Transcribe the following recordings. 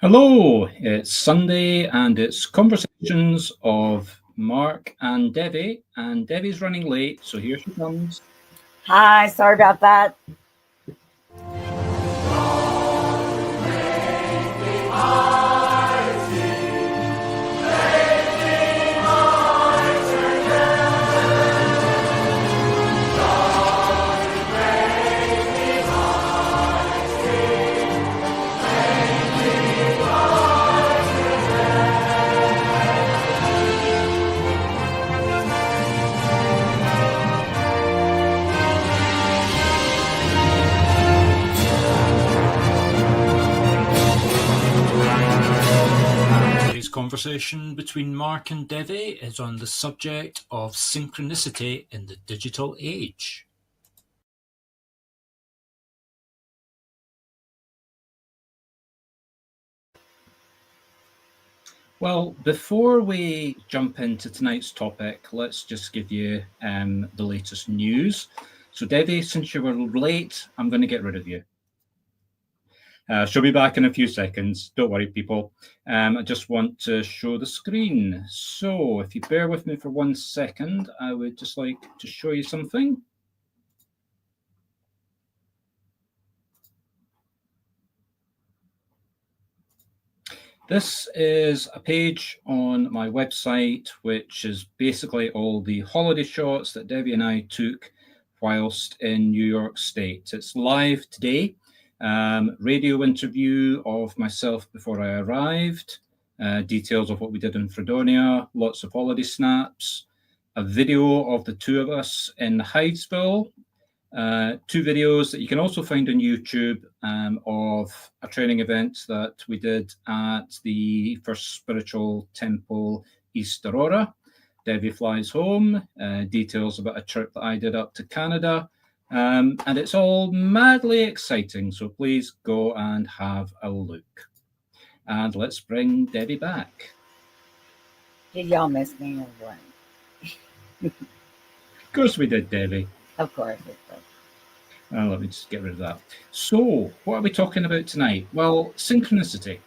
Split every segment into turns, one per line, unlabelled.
Hello, it's Sunday and it's conversations of Mark and Devi, and Devi's running late, so here she comes.
Hi, sorry about that.
Today's conversation between Mark and Devi is on the subject of synchronicity in the digital age. Well, before we jump into tonight's topic, let's just give you the latest news. So, Devi, since you were late, I'm going to get rid of you. She'll be back in a few seconds. Don't worry, people. I just want to show the screen. So if you bear with me for 1 second, I would just like to show you something. This is a page on my website, which is basically all the holiday shots that Devi and I took whilst in New York State. It's live today. Radio interview of myself before I arrived, details of what we did in Fredonia, lots of holiday snaps, a video of the two of us in Hydesville, two videos that you can also find on YouTube of a training event that we did at the First Spiritual Temple East Aurora. Devi flies home, details about a trip that I did up to Canada. And it's all madly exciting, so please go and have a look. And let's bring Devi back.
Did y'all miss me or what?
Of course we did, Devi.
Of course.
Let me just get rid of that. So, what are we talking about tonight? Well, synchronicity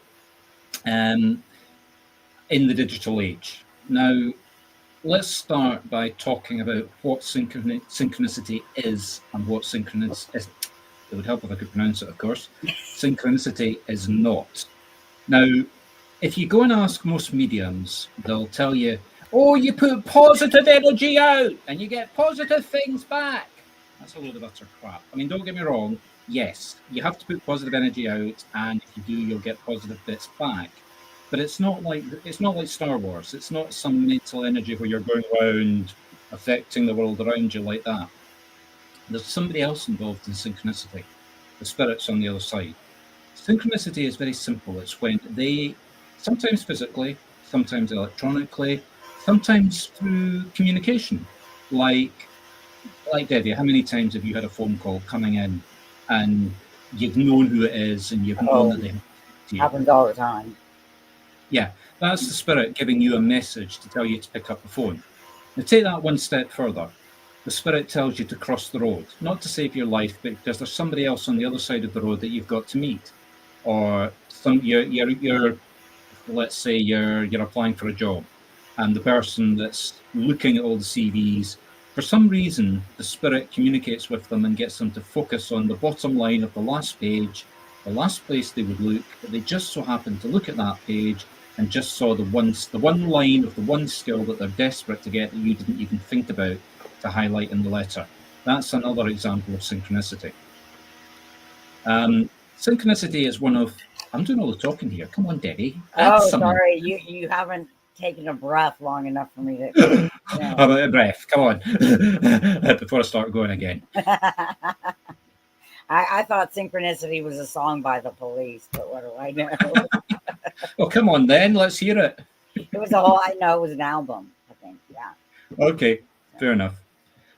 in the digital age. Now, let's start by talking about what synchronicity is and what synchronicity is. It would help if I could pronounce it, of course. Synchronicity is not. Now, if you go and ask most mediums, they'll tell you, oh, you put positive energy out and you get positive things back. That's a load of utter crap. I mean, don't get me wrong. Yes, you have to put positive energy out, and if you do, you'll get positive bits back. But it's not like Star Wars. It's not some mental energy where you're going around affecting the world around you like that. There's somebody else involved in synchronicity. The spirits on the other side. Synchronicity is very simple. It's when they, sometimes physically, sometimes electronically, sometimes through communication. Like Devi, how many times have you had a phone call coming in and you've known who it is and you've known that they have to you?
Happens all the time.
Yeah, that's the spirit giving you a message to tell you to pick up the phone. Now take that one step further. The spirit tells you to cross the road, not to save your life, but because there's somebody else on the other side of the road that you've got to meet, or let's say you're applying for a job, and the person that's looking at all the CVs, for some reason, the spirit communicates with them and gets them to focus on the bottom line of the last page, the last place they would look, but they just so happen to look at that page and just saw the one line of the one skill that they're desperate to get that you didn't even think about to highlight in the letter. That's another example of synchronicity. Synchronicity is one of... I'm doing all the talking here. Come on, Devi.
Sorry, you haven't taken a breath long enough for me to...
How about a breath? Come on. Before I start going again.
I thought Synchronicity was a song by the Police, but what do I know?
Oh, come on then. Let's hear it.
It was it was an album, I think. Yeah.
Okay, fair enough.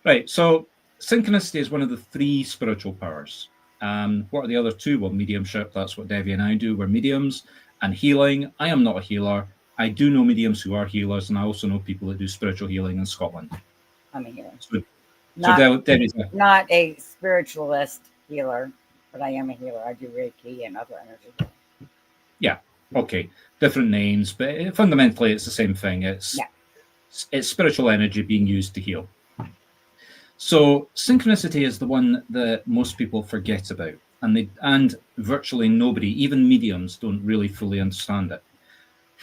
Right, so synchronicity is one of the three spiritual powers. What are the other two? Well, mediumship, that's what Devi and I do. We're mediums. And healing, I am not a healer. I do know mediums who are healers, and I also know people that do spiritual healing in Scotland.
I'm a healer.
Devi's
not a spiritualist healer, but I am a healer. I do Reiki and other energy.
Yeah. Okay, different names, but fundamentally it's the same thing. It's spiritual energy being used to heal. So synchronicity is the one that most people forget about, and virtually nobody, even mediums, don't really fully understand it.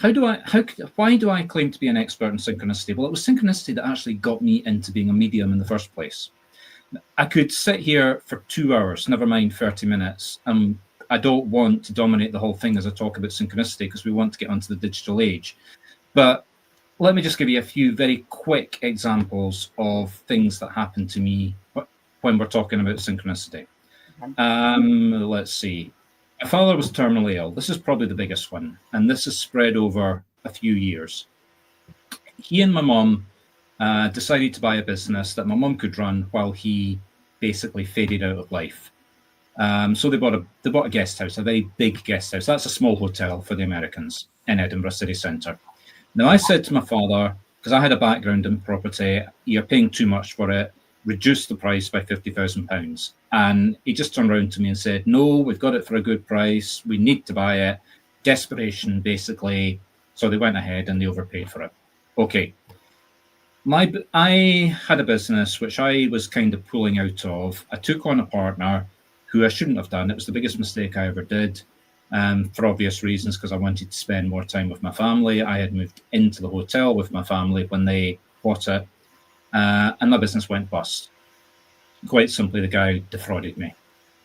Why do I claim to be an expert in synchronicity? Well, it was synchronicity that actually got me into being a medium in the first place. I could sit here for 2 hours, never mind 30 minutes. I don't want to dominate the whole thing as I talk about synchronicity because we want to get onto the digital age. But let me just give you a few very quick examples of things that happened to me when we're talking about synchronicity. Let's see. My father was terminally ill. This is probably the biggest one, and this is spread over a few years. He and my mum decided to buy a business that my mum could run while he basically faded out of life. So they bought a guest house, a very big guest house. That's a small hotel for the Americans in Edinburgh city centre. Now, I said to my father, because I had a background in property, you're paying too much for it, reduce the price by £50,000. And he just turned around to me and said, no, we've got it for a good price. We need to buy it. Desperation, basically. So they went ahead and they overpaid for it. Okay. I had a business which I was kind of pulling out of. I took on a partner who I shouldn't have done. It was the biggest mistake I ever did. For obvious reasons, because I wanted to spend more time with my family. I had moved into the hotel with my family when they bought it, and my business went bust. Quite simply, the guy defrauded me.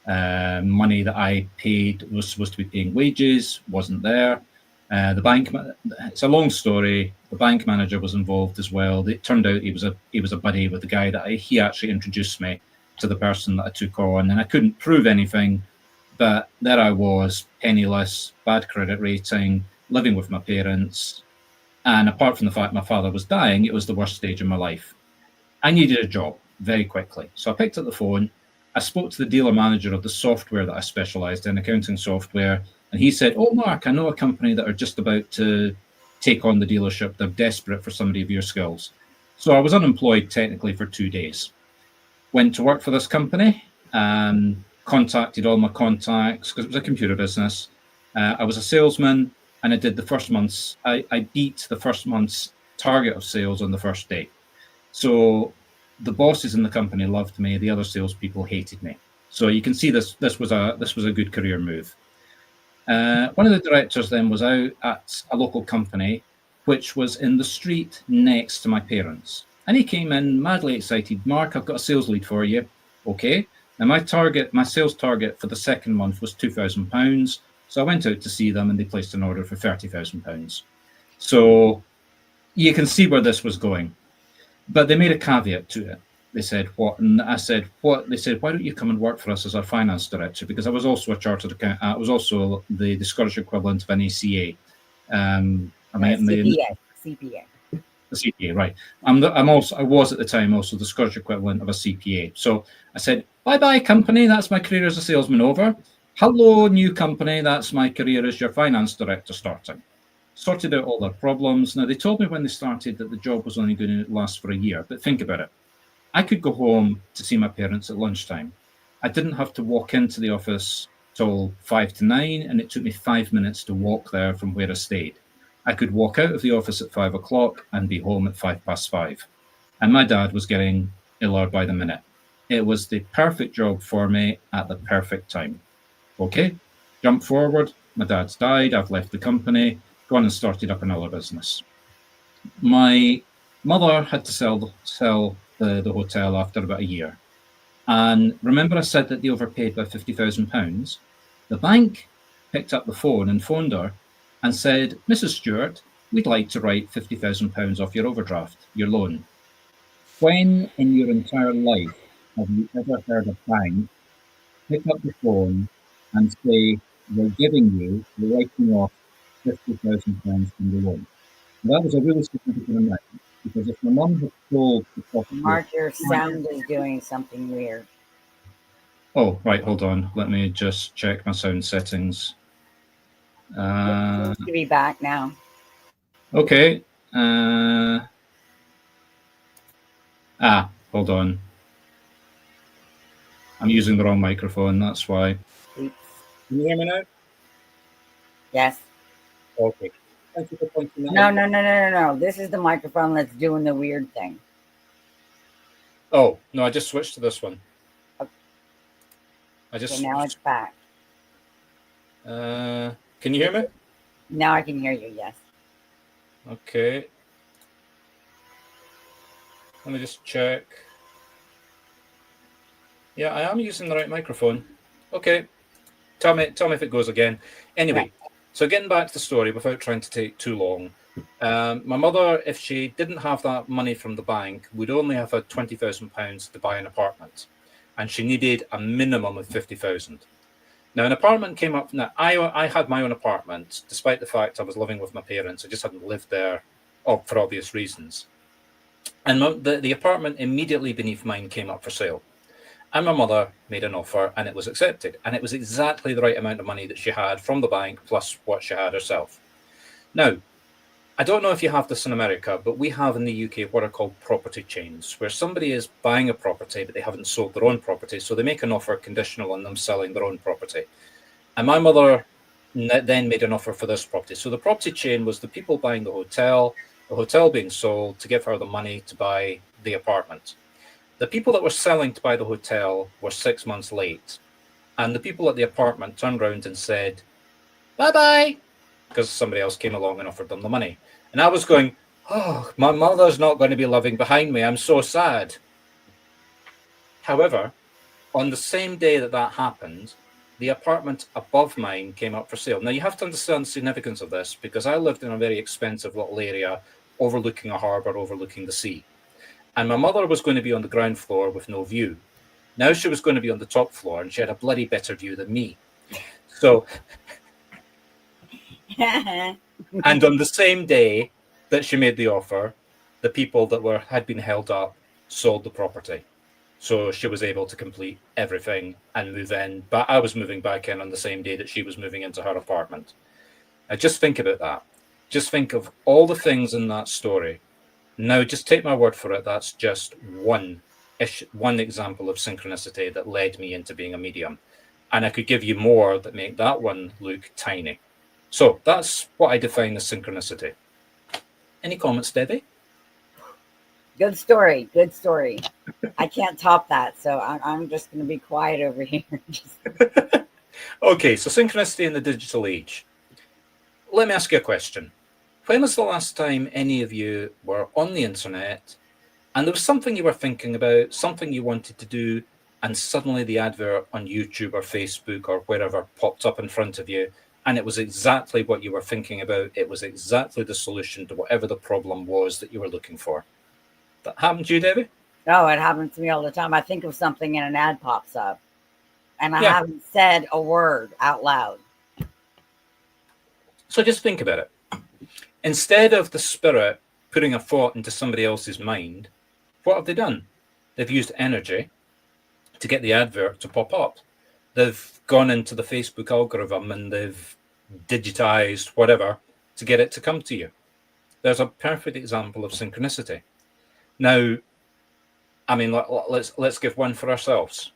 Money that I paid was supposed to be paying wages, wasn't there. The bank, it's a long story. The bank manager was involved as well. It turned out he was a buddy with the guy that he actually introduced me to the person that I took on, and I couldn't prove anything. But there I was, penniless, bad credit rating, living with my parents. And apart from the fact my father was dying, it was the worst stage of my life. I needed a job very quickly. So I picked up the phone. I spoke to the dealer manager of the software that I specialized in, accounting software. And he said, oh, Mark, I know a company that are just about to take on the dealership. They're desperate for somebody of your skills. So I was unemployed technically for 2 days. Went to work for this company. Contacted all my contacts because it was a computer business. I was a salesman, and I did the first month's. I beat the first month's target of sales on the first day. So the bosses in the company loved me. The other salespeople hated me. So you can see this was a good career move. One of the directors then was out at a local company, which was in the street next to my parents, and he came in madly excited. Mark, I've got a sales lead for you. Okay. Now, my sales target for the second month was £2,000. So I went out to see them and they placed an order for £30,000. So you can see where this was going. But they made a caveat to it. They said, what? And I said, what? They said, why don't you come and work for us as our finance director? Because I was also a chartered accountant. I was also the Scottish equivalent of an ACA.
CPA.
The CPA, right. I was at the time also the Scottish equivalent of a CPA. So I said, bye-bye company, that's my career as a salesman over. Hello, new company, that's my career as your finance director starting. Sorted out all their problems. Now, they told me when they started that the job was only going to last for a year, but think about it. I could go home to see my parents at lunchtime. I didn't have to walk into the office till 5 to 9, and it took me 5 minutes to walk there from where I stayed. I could walk out of the office at 5 o'clock and be home at 5:05. And my dad was getting iller by the minute. It was the perfect job for me at the perfect time. Okay, jump forward. My dad's died. I've left the company, gone and started up another business. My mother had to sell the hotel after about a year. And remember I said that they overpaid by £50,000? The bank picked up the phone and phoned her and said, Mrs. Stuart, we'd like to write £50,000 off your overdraft, your loan. When in your entire life have you ever heard a bank pick up the phone and say, we're writing off £50,000 from the loan? And that was a really significant amount, because if my mum had told the property...
Mark, your sound is doing something weird.
Oh, right, hold on. Let me just check my sound settings.
It seems to be back now.
Okay. Hold on. I'm using the wrong microphone, that's why.
Oops.
Can you hear me now?
Yes.
Okay. Thank you for pointing that
No,
out.
no, no, no, no, no. This is the microphone that's doing the weird thing.
Oh, no, I just switched to this one.
Okay,
I just,
now it's back.
can you hear me?
Now I can hear you. Yes.
Okay. Let me just check. Yeah, I am using the right microphone. Okay. Tell me if it goes again. Anyway, so getting back to the story without trying to take too long. My mother, if she didn't have that money from the bank, would only have had £20,000 to buy an apartment, and she needed a minimum of 50,000. Now, an apartment came up. Now, I had my own apartment, despite the fact I was living with my parents. I just hadn't lived there, for obvious reasons. And the apartment immediately beneath mine came up for sale. And my mother made an offer and it was accepted. And it was exactly the right amount of money that she had from the bank plus what she had herself. Now, I don't know if you have this in America, but we have in the UK what are called property chains, where somebody is buying a property, but they haven't sold their own property. So they make an offer conditional on them selling their own property. And my mother then made an offer for this property. So the property chain was the people buying the hotel being sold to give her the money to buy the apartment. The people that were selling to buy the hotel were 6 months late. And the people at the apartment turned around and said, bye-bye, because somebody else came along and offered them the money. And I was going, oh, my mother's not going to be living behind me. I'm so sad. However, on the same day that that happened, the apartment above mine came up for sale. Now, you have to understand the significance of this because I lived in a very expensive little area overlooking a harbour, overlooking the sea. And my mother was going to be on the ground floor with no view. Now she was going to be on the top floor and she had a bloody better view than me. So, and on the same day that she made the offer, the people that had been held up sold the property. So she was able to complete everything and move in. But I was moving back in on the same day that she was moving into her apartment. Now, just think about that. Just think of all the things in that story. Now, just take my word for it. That's just one example of synchronicity that led me into being a medium. And I could give you more that make that one look tiny. So that's what I define as synchronicity. Any comments, Devi?
Good story. Good story. I can't top that, so I'm just going to be quiet over here.
Okay, so synchronicity in the digital age. Let me ask you a question. When was the last time any of you were on the internet and there was something you were thinking about, something you wanted to do, and suddenly the advert on YouTube or Facebook or wherever popped up in front of you, and it was exactly what you were thinking about. It was exactly the solution to whatever the problem was that you were looking for. That happened to you, Debbie?
Oh, it happens to me all the time. I think of something and an ad pops up, and I
Yeah.
haven't said a word out loud.
So just think about it. Instead of the spirit putting a thought into somebody else's mind, what have they done? They've used energy to get the advert to pop up. They've gone into the Facebook algorithm and they've digitized whatever to get it to come to you. There's a perfect example of synchronicity. Now, I mean, let's give one for ourselves.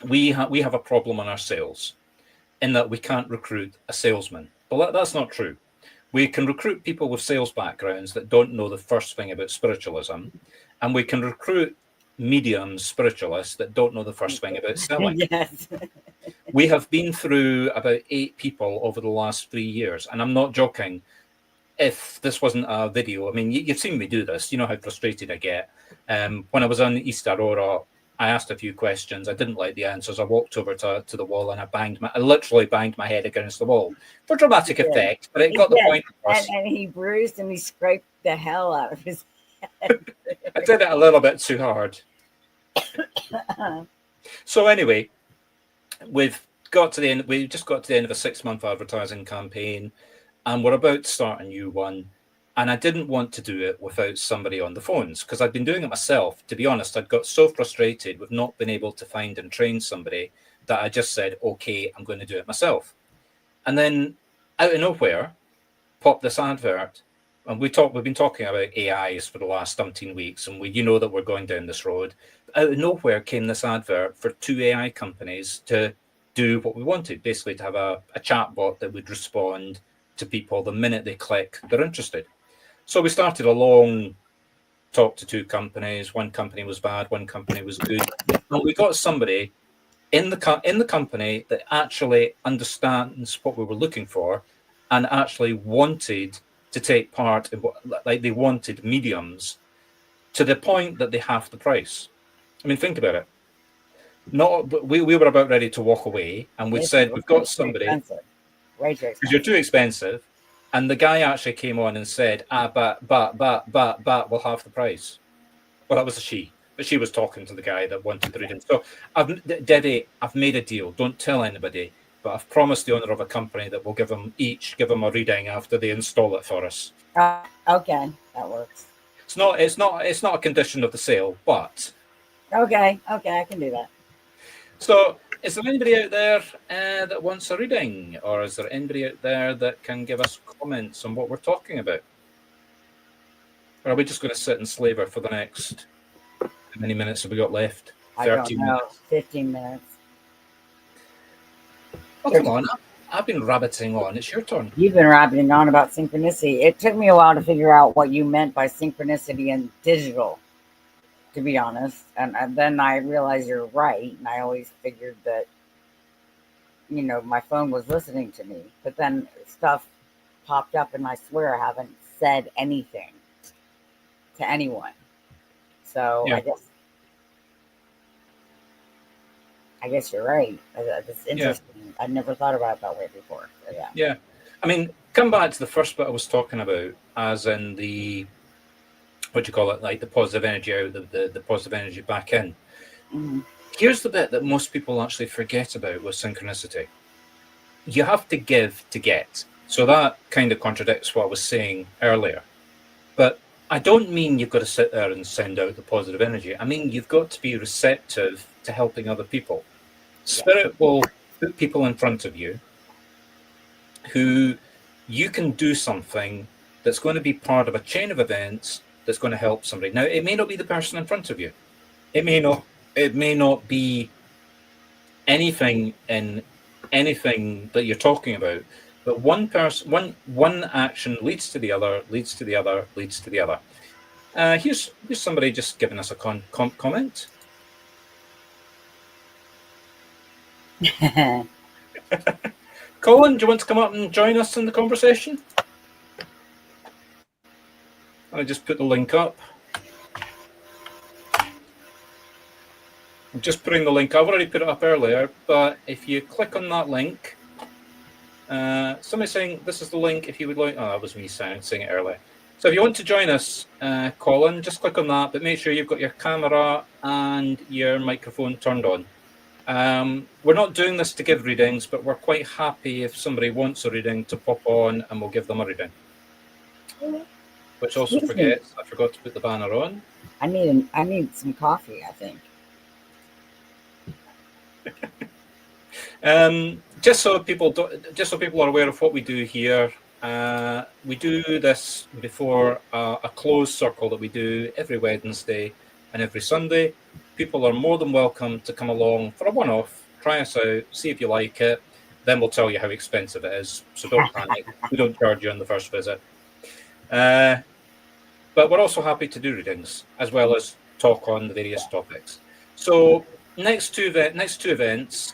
We have a problem on our sales in that we can't recruit a salesman. But that's not true. We can recruit people with sales backgrounds that don't know the first thing about spiritualism, and we can recruit mediums, spiritualists that don't know the first thing about selling.
Yes.
We have been through about 8 people over the last 3 years, and I'm not joking. If this wasn't a video, I mean, you've seen me do this. You know how frustrated I get. When I was on East Aurora, I asked a few questions. I didn't like the answers. I walked over to the wall and I literally banged my head against the wall for dramatic effect, but it got the point across.
And he bruised and he scraped the hell out of his head.
I did it a little bit too hard. So anyway, we've just got to the end of a 6-month advertising campaign, and we're about to start a new one. And I didn't want to do it without somebody on the phones because I'd been doing it myself. To be honest, I'd got so frustrated with not being able to find and train somebody that I just said, okay, I'm going to do it myself. And then out of nowhere, popped this advert. And we've been talking about AIs for the last 17 weeks, and you know that we're going down this road. Out of nowhere came this advert for 2 AI companies to do what we wanted, basically to have a chat bot that would respond to people the minute they click, they're interested. So we started a long talk to two companies. One company was bad, one company was good. And we got somebody in the company that actually understands what we were looking for and actually wanted to take part in what, like, they wanted mediums to the point that they half the price. I mean, think about it. We were about ready to walk away, and we said, we've got somebody,
way too expensive.
because you're too expensive. And the guy actually came on and said, but we'll half the price. Well, that was a she, but she was talking to the guy that wanted the reading. So, Devi, I've made a deal. Don't tell anybody, but I've promised the owner of a company that we'll give them a reading after they install it for us.
Okay, that works.
It's not a condition of the sale, but
okay, I can do that.
So, is there anybody out there that wants a reading, or is there anybody out there that can give us comments on what we're talking about? Or are we just going to sit and slaver for the next, how many minutes have we got left?
13 I don't know, minutes? 15 minutes.
Oh, come on. I've been rabbiting on. It's your turn.
You've been rabbiting on about synchronicity. It took me a while to figure out what you meant by synchronicity and digital, to be honest. And then I realized you're right. And I always figured that, you know, my phone was listening to me. But then stuff popped up, and I swear I haven't said anything to anyone. So yeah. I guess you're right. It's interesting. Yeah. I've never thought about it that way before. So yeah.
Yeah. I mean, come back to the first bit I was talking about, as in the, what do you call it, like the positive energy out, the positive energy back in.
Mm-hmm.
Here's the bit that most people actually forget about with synchronicity. You have to give to get. So that kind of contradicts what I was saying earlier. But I don't mean you've got to sit there and send out the positive energy. I mean, you've got to be receptive to helping other people. Spirit will put people in front of you who you can do something that's going to be part of a chain of events that's going to help somebody. Now, it may not be the person in front of you. It may not be anything in anything that you're talking about. But one action leads to the other, leads to the other, leads to the other. Here's somebody just giving us a comment. Colin, do you want to come up and join us in the conversation? I just put the link up. I'm just putting the link. I've already put it up earlier, but if you click on that link, somebody's saying this is the link if you would like. Oh, that was me saying it earlier. So if you want to join us, Colin, just click on that, but make sure you've got your camera and your microphone turned on. We're not doing this to give readings, but we're quite happy if somebody wants a reading to pop on, and we'll give them a reading. Which also forgets, I forgot to put the banner on.
I need some coffee, I think.
Just so people are aware of what we do here, we do this before a closed circle that we do every Wednesday and every Sunday. People are more than welcome to come along for a one-off, try us out, see if you like it. Then we'll tell you how expensive it is. So don't panic. We don't charge you on the first visit. But we're also happy to do readings as well as talk on the various topics. So next two events,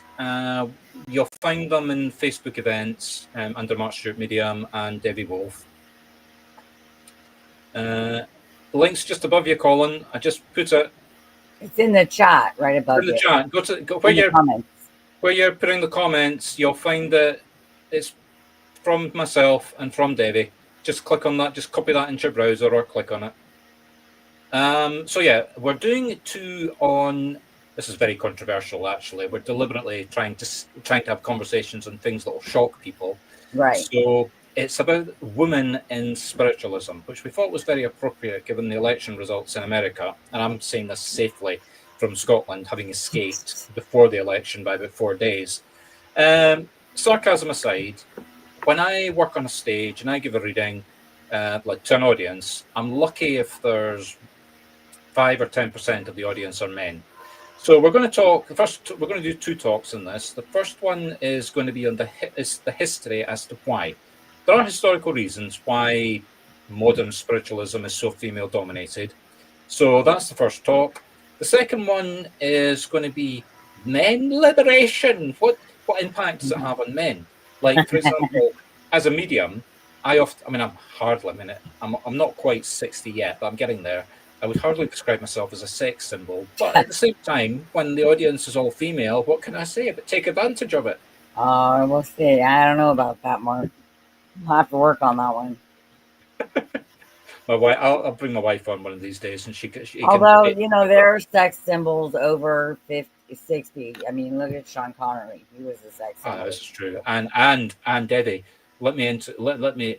you'll find them in Facebook events under Marc Stuart Medium and Devi Wolf. The link's just above you, Colin. I just put it.
It's in the chat right above you.
In the chat. Go where you're putting the comments. You'll find that it's from myself and from Devi. Just click on that. Just copy that into your browser or click on it. So yeah, we're doing two on. This is very controversial, actually. We're deliberately trying to have conversations on things that will shock people.
Right.
So it's about women in spiritualism, which we thought was very appropriate given the election results in America. And I'm saying this safely from Scotland, having escaped before the election by about 4 days. Sarcasm aside, when I work on a stage and I give a reading like to an audience, I'm lucky if there's 5 or 10% of the audience are men. So we're going to talk. We're going to do two talks in this. The first one is going to be on the history as to why. there are historical reasons why modern spiritualism is so female dominated. So that's the first talk. The second one is going to be men liberation. What impact does it have on men? Like, for example, as a medium, I'm hardly, I'm not quite 60 yet, but I'm getting there. I would hardly describe myself as a sex symbol. But at the same time, when the audience is all female, what can I say but take advantage of it?
We'll see. I don't know about that, Mark. I'll have to work on that one.
My wife, I'll bring my wife on one of these days, and she
Although, there are sex symbols over 50, 60. I mean, look at Sean Connery. He was a sex symbol.
This is true. And Devi, let me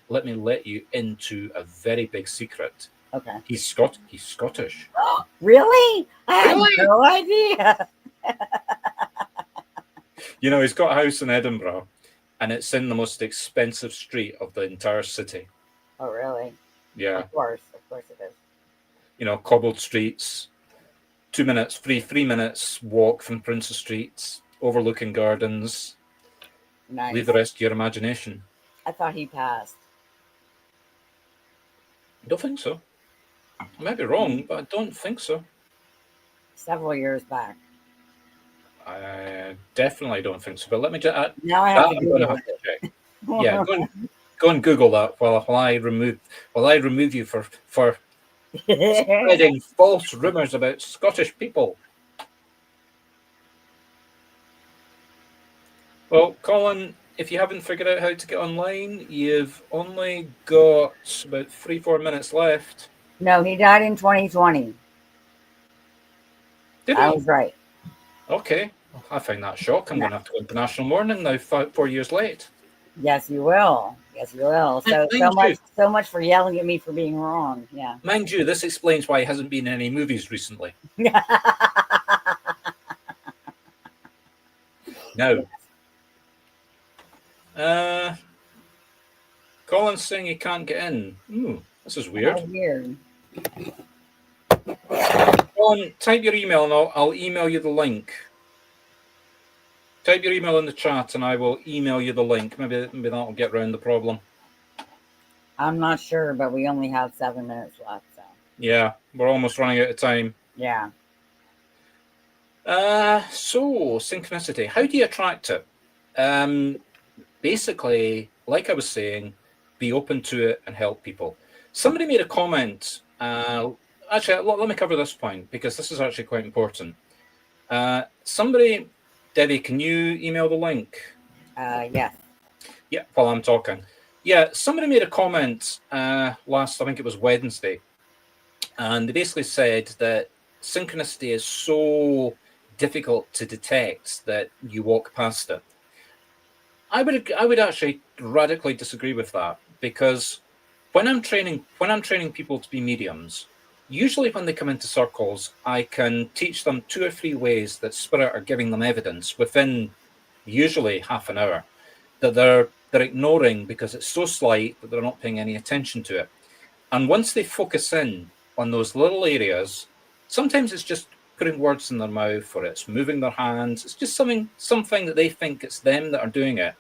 let you into a very big secret.
Okay.
He's Scottish.
Really? I had no idea.
He's got a house in Edinburgh, and it's in the most expensive street of the entire city.
Oh, really?
Yeah.
Of course it is.
Cobbled streets, 3 minutes walk from Princes Street, overlooking gardens.
Nice.
Leave the rest to your imagination.
I thought he passed.
I don't think so. I might be wrong, but I don't think so.
Several years back.
I definitely don't think so. But let me just.
Now I have to Google
have to check. Yeah, go and Google that while I remove you for spreading false rumors about Scottish people. Well, Colin, if you haven't figured out how to get online, you've only got about 3-4 minutes left.
No, he died in 2020.
Did he?
I was right.
Okay. I find that shock. I'm going to have to go into national mourning now, 4 years late.
Yes, you will. So much for yelling at me for being wrong. Yeah.
Mind you, this explains why he hasn't been in any movies recently. No. Colin's saying he can't get in. This is weird.
How weird.
Colin, type your email and I'll email you the link. Type your email in the chat and I will email you the link. Maybe that'll get around the problem.
I'm not sure, but we only have 7 minutes left. So.
Yeah, we're almost running out of time.
Yeah.
So, synchronicity. How do you attract it? Basically, like I was saying, be open to it and help people. Somebody made a comment. Actually, let me cover this point because this is actually quite important. Debbie, can you email the link?
Yeah.
Yeah, while I'm talking. Yeah, somebody made a comment last, I think it was Wednesday, and they basically said that synchronicity is so difficult to detect that you walk past it. I would actually radically disagree with that, because when I'm training people to be mediums, usually when they come into circles, I can teach them 2 or 3 ways that spirit are giving them evidence within usually half an hour that they're ignoring because it's so slight that they're not paying any attention to it. And once they focus in on those little areas, sometimes it's just putting words in their mouth, or it's moving their hands. It's just something that they think it's them that are doing it.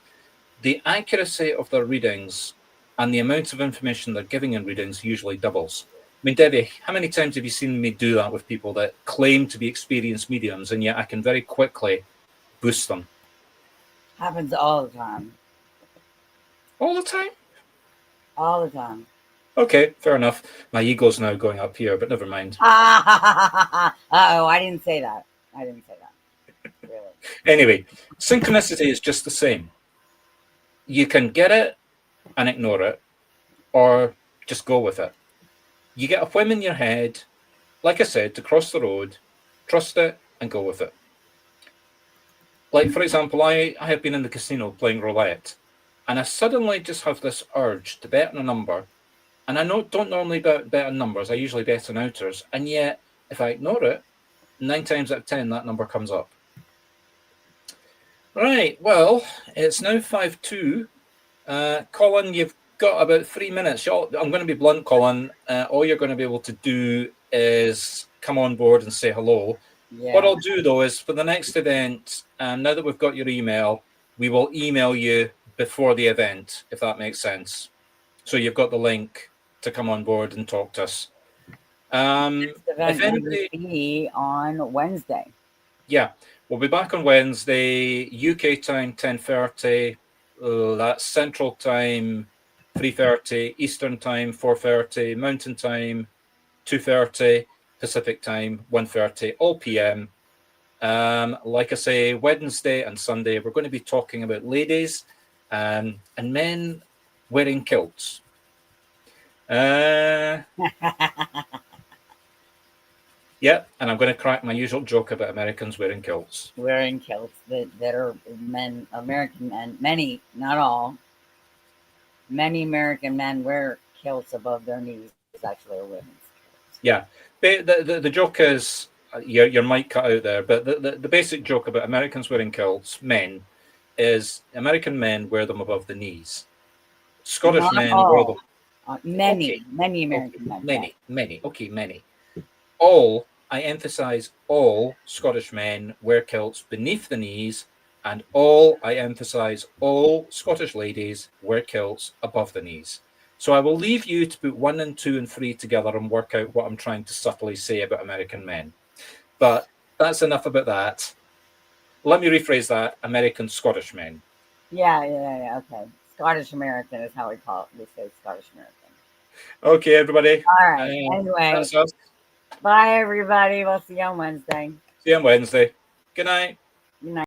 The accuracy of their readings and the amount of information they're giving in readings usually doubles. I mean, Debbie, how many times have you seen me do that with people that claim to be experienced mediums, and yet I can very quickly boost them?
Happens all the time.
All the time?
All the time.
Okay, fair enough. My ego's now going up here, but never mind.
I didn't say that. Really.
Anyway, synchronicity is just the same. You can get it and ignore it, or just go with it. You get a whim in your head, like I said, to cross the road, trust it, and go with it. Like, for example, I have been in the casino playing roulette, and I suddenly just have this urge to bet on a number. And I don't normally bet on numbers. I usually bet on outers. And yet, if I ignore it, 9 times out of 10, that number comes up. Right, well, it's now 5:02. Colin, you've got about 3 minutes. I'm going to be blunt, Colin. All you're going to be able to do is come on board and say hello. Yeah. What I'll do, though, is for the next event, now that we've got your email, we will email you before the event, if that makes sense. So you've got the link to come on board and talk to us.
Next event
If anybody,
will be on Wednesday.
yeah, we'll be back on Wednesday, UK time 10:30. That's Central Time 3:30, Eastern Time 4:30, Mountain Time 2:30, Pacific Time 1:30, all PM. Like I say, Wednesday and Sunday, we're going to be talking about ladies and men wearing kilts. Yeah, and I'm going to crack my usual joke about Americans wearing kilts.
Wearing kilts that are men, American men, many, not all. Many American men wear kilts above their knees. It's actually a women's kilt.
Yeah, the joke is, your mic cut out there, but the basic joke about Americans wearing kilts, men, is American men wear them above the knees. Scottish
Not
men
all.
wear them.
Many,
Okay.
many American men.
Many. Okay, many. All, I emphasize, all Scottish men wear kilts beneath the knees, and all, I emphasize, all Scottish ladies wear kilts above the knees. So I will leave you to put 1 and 2 and 3 together and work out what I'm trying to subtly say about American men. But that's enough about that. Let me rephrase that. American Scottish men.
Yeah, okay. Scottish American is how we call it. We say Scottish American.
Okay, everybody.
All right. Anyway,
That's us.
bye, everybody. We'll see you on Wednesday.
See you on Wednesday. Good night.
Good night.